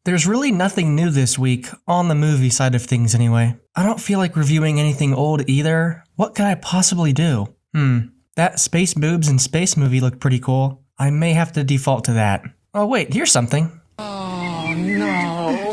There's really nothing new this week, on the movie side of things anyway. I don't feel like reviewing anything old either. What could I possibly do? That space boobs and space movie looked pretty cool. I may have to default to that. Oh wait, here's something. Oh no.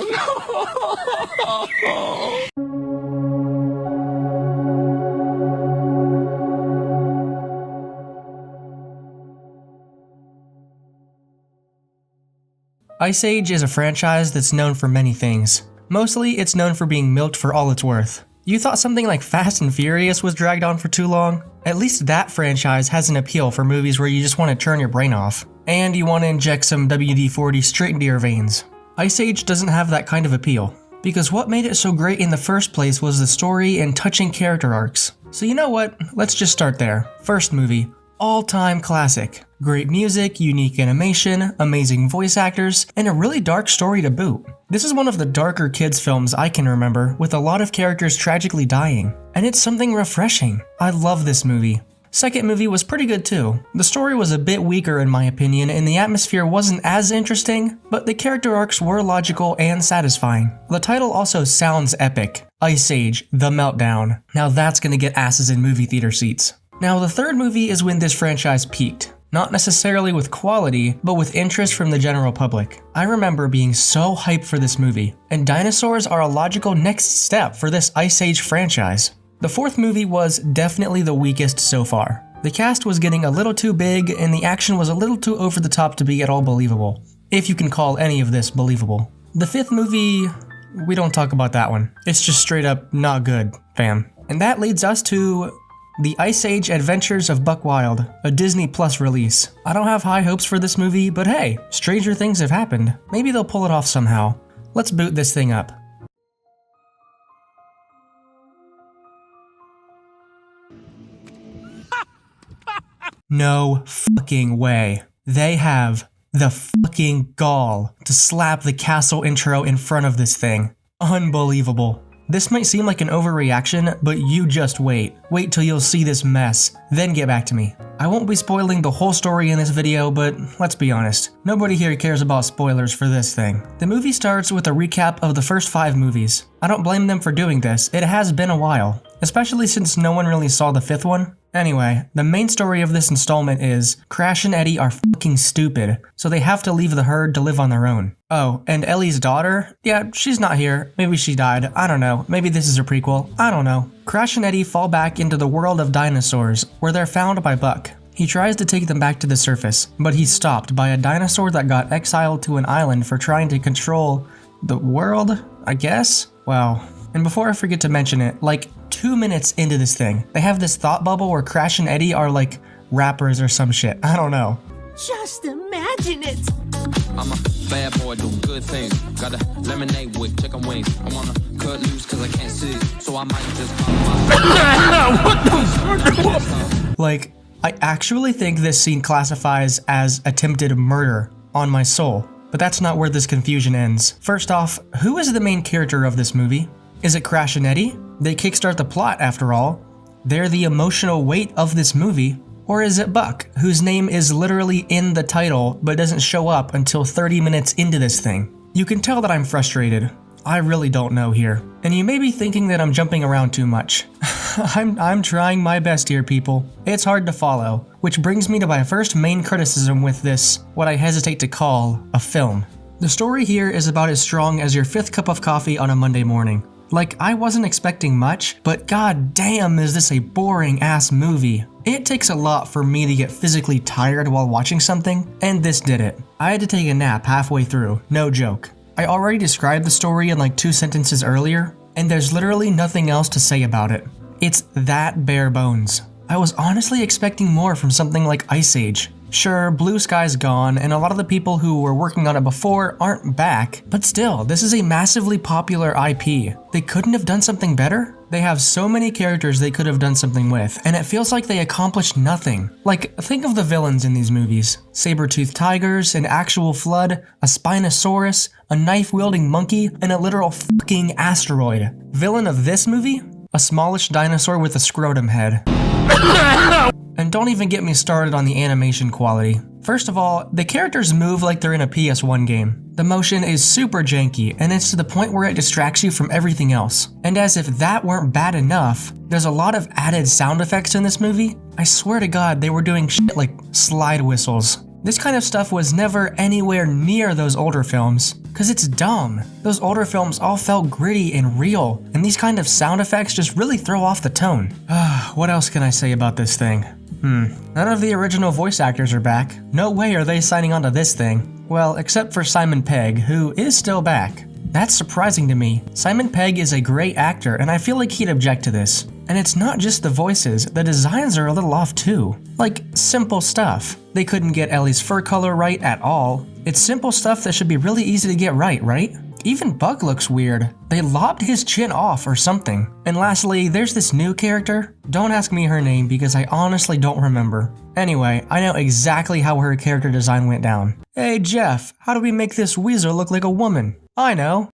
Ice Age is a franchise that's known for many things. Mostly, it's known for being milked for all it's worth. You thought something like Fast and Furious was dragged on for too long? At least that franchise has an appeal for movies where you just want to turn your brain off. And you want to inject some WD-40 straight into your veins. Ice Age doesn't have that kind of appeal. Because what made it so great in the first place was the story and touching character arcs. So you know what? Let's just start there. First movie. All-time classic. Great music, unique animation, amazing voice actors, and a really dark story to boot. This is one of the darker kids films I can remember, with a lot of characters tragically dying. And it's something refreshing. I love this movie. Second movie was pretty good too. The story was a bit weaker in my opinion, and the atmosphere wasn't as interesting, but the character arcs were logical and satisfying. The title also sounds epic. Ice Age, The Meltdown. Now that's gonna get asses in movie theater seats. Now the third movie is when this franchise peaked. Not necessarily with quality, but with interest from the general public. I remember being so hyped for this movie, and dinosaurs are a logical next step for this Ice Age franchise. The fourth movie was definitely the weakest so far. The cast was getting a little too big, and the action was a little too over the top to be at all believable. If you can call any of this believable. The fifth movie, we don't talk about that one. It's just straight up not good, fam. And that leads us to The Ice Age Adventures of Buck Wild, a Disney Plus release. I don't have high hopes for this movie, but hey, stranger things have happened. Maybe they'll pull it off somehow. Let's boot this thing up. No fucking way. They have the fucking gall to slap the castle intro in front of this thing. Unbelievable. This might seem like an overreaction, but you just wait. Wait till you'll see this mess, then get back to me. I won't be spoiling the whole story in this video, but let's be honest. Nobody here cares about spoilers for this thing. The movie starts with a recap of the first 5 movies. I don't blame them for doing this, it has been a while. Especially since no one really saw the 5th one. Anyway, the main story of this installment is Crash and Eddie are fucking stupid, so they have to leave the herd to live on their own. Oh, and Ellie's daughter? Yeah, she's not here. Maybe she died. I don't know. Maybe this is a prequel. I don't know. Crash and Eddie fall back into the world of dinosaurs, where they're found by Buck. He tries to take them back to the surface, but he's stopped by a dinosaur that got exiled to an island for trying to control the world, I guess? Wow. And before I forget to mention it, like 2 minutes into this thing, they have this thought bubble where Crash and Eddie are like rappers or some shit. I don't know. Just imagine it. I'm a bad boy, do good things. Got a lemonade with chicken wings. I wanna cut loose cause I can't see. So I might just pop. Like, I actually think this scene classifies as attempted murder on my soul. But that's not where this confusion ends. First off, who is the main character of this movie? Is it Crash and Eddie? They kickstart the plot after all. They're the emotional weight of this movie. Or is it Buck, whose name is literally in the title but doesn't show up until 30 minutes into this thing? You can tell that I'm frustrated. I really don't know here. And you may be thinking that I'm jumping around too much. I'm trying my best here, people. It's hard to follow, which brings me to my first main criticism with this, what I hesitate to call a film. The story here is about as strong as your 5th cup of coffee on a Monday morning. Like, I wasn't expecting much, but god damn is this a boring ass movie. It takes a lot for me to get physically tired while watching something, and this did it. I had to take a nap halfway through, no joke. I already described the story in like 2 sentences earlier, and there's literally nothing else to say about it. It's that bare bones. I was honestly expecting more from something like Ice Age. Sure, Blue Sky's gone, and a lot of the people who were working on it before aren't back, but still, this is a massively popular IP. They couldn't have done something better? They have so many characters they could have done something with, and it feels like they accomplished nothing. Like, think of the villains in these movies. Saber-toothed tigers, an actual flood, a Spinosaurus, a knife-wielding monkey, and a literal fucking asteroid. Villain of this movie? A smallish dinosaur with a scrotum head. And don't even get me started on the animation quality. First of all, the characters move like they're in a PS1 game. The motion is super janky, and it's to the point where it distracts you from everything else. And as if that weren't bad enough, there's a lot of added sound effects in this movie. I swear to God, they were doing shit like slide whistles. This kind of stuff was never anywhere near those older films, cause it's dumb. Those older films all felt gritty and real, and these kind of sound effects just really throw off the tone. What else can I say about this thing? None of the original voice actors are back. No way are they signing on to this thing. Well, except for Simon Pegg, who is still back. That's surprising to me. Simon Pegg is a great actor, and I feel like he'd object to this. And it's not just the voices, the designs are a little off too. Like, simple stuff. They couldn't get Ellie's fur color right at all. It's simple stuff that should be really easy to get right? Even Buck looks weird. They lopped his chin off or something. And lastly, there's this new character. Don't ask me her name because I honestly don't remember. Anyway, I know exactly how her character design went down. Hey Jeff, how do we make this Weasel look like a woman? I know.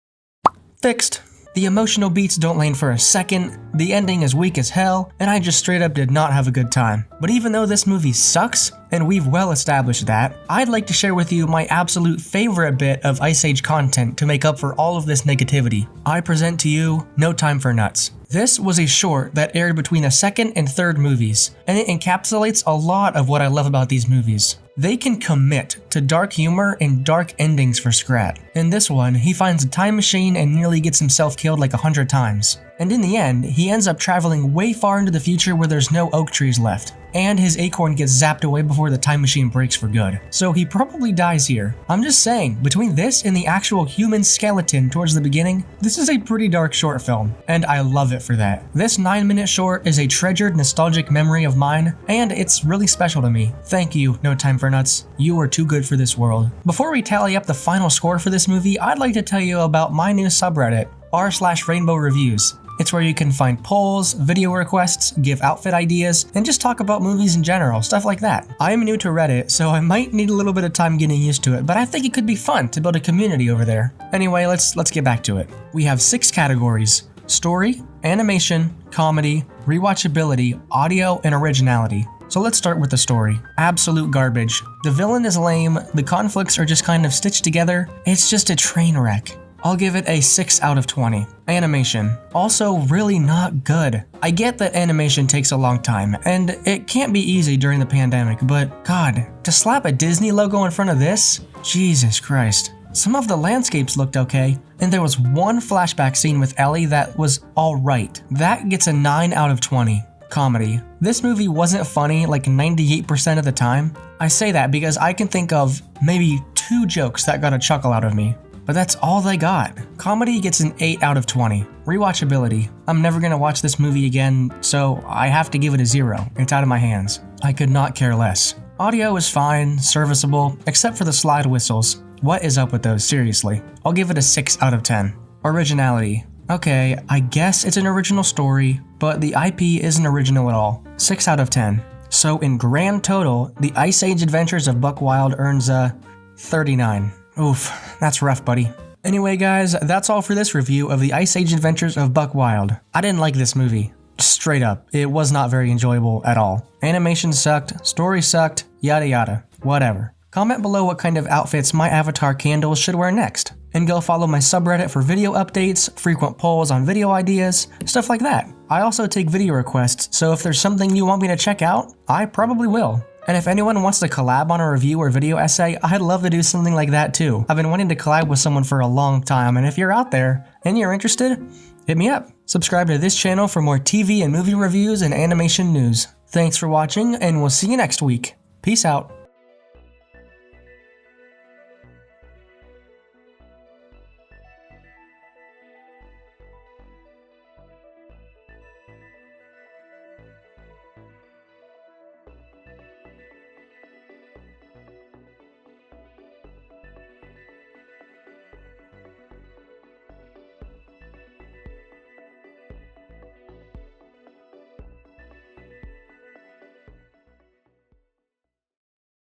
Fixed. The emotional beats don't land for a second, the ending is weak as hell, and I just straight up did not have a good time. But even though this movie sucks, and we've well established that, I'd like to share with you my absolute favorite bit of Ice Age content to make up for all of this negativity. I present to you No Time for Nuts. This was a short that aired between the second and third movies, and it encapsulates a lot of what I love about these movies. They can commit to dark humor and dark endings for Scrat. In this one, he finds a time machine and nearly gets himself killed like 100 times. And in the end, he ends up traveling way far into the future where there's no oak trees left. And his acorn gets zapped away before the time machine breaks for good. So he probably dies here. I'm just saying, between this and the actual human skeleton towards the beginning, this is a pretty dark short film, and I love it for that. This 9-minute short is a treasured nostalgic memory of mine, and it's really special to me. Thank you, No Time for Nuts. You are too good for this world. Before we tally up the final score for this movie, I'd like to tell you about my new subreddit, r/Rainbow Reviews. It's where you can find polls, video requests, give outfit ideas, and just talk about movies in general, stuff like that. I am new to Reddit, so I might need a little bit of time getting used to it, but I think it could be fun to build a community over there. Anyway, let's get back to it. We have 6 categories: story, animation, comedy, rewatchability, audio, and originality. So let's start with the story. Absolute garbage. The villain is lame, the conflicts are just kind of stitched together, it's just a train wreck. I'll give it a 6 out of 20. Animation. Also really not good. I get that animation takes a long time, and it can't be easy during the pandemic, but God, to slap a Disney logo in front of this? Jesus Christ. Some of the landscapes looked okay, and there was one flashback scene with Ellie that was alright. That gets a 9 out of 20. Comedy. This movie wasn't funny like 98% of the time. I say that because I can think of maybe 2 jokes that got a chuckle out of me. But that's all they got. Comedy gets an 8 out of 20. Rewatchability. I'm never gonna watch this movie again, so I have to give it a 0. It's out of my hands. I could not care less. Audio is fine, serviceable, except for the slide whistles. What is up with those, seriously? I'll give it a 6 out of 10. Originality. Okay, I guess it's an original story, but the IP isn't original at all. 6 out of 10. So in grand total, the Ice Age Adventures of Buck Wild earns a 39. Oof, that's rough, buddy. Anyway guys, that's all for this review of the Ice Age Adventures of Buck Wild. I didn't like this movie. Straight up, it was not very enjoyable at all. Animation sucked, story sucked, yada yada, whatever. Comment below what kind of outfits my avatar candles should wear next. And go follow my subreddit for video updates, frequent polls on video ideas, stuff like that. I also take video requests, so if there's something you want me to check out, I probably will. And if anyone wants to collab on a review or video essay, I'd love to do something like that too. I've been wanting to collab with someone for a long time, and if you're out there and you're interested, hit me up. Subscribe to this channel for more TV and movie reviews and animation news. Thanks for watching, and we'll see you next week. Peace out.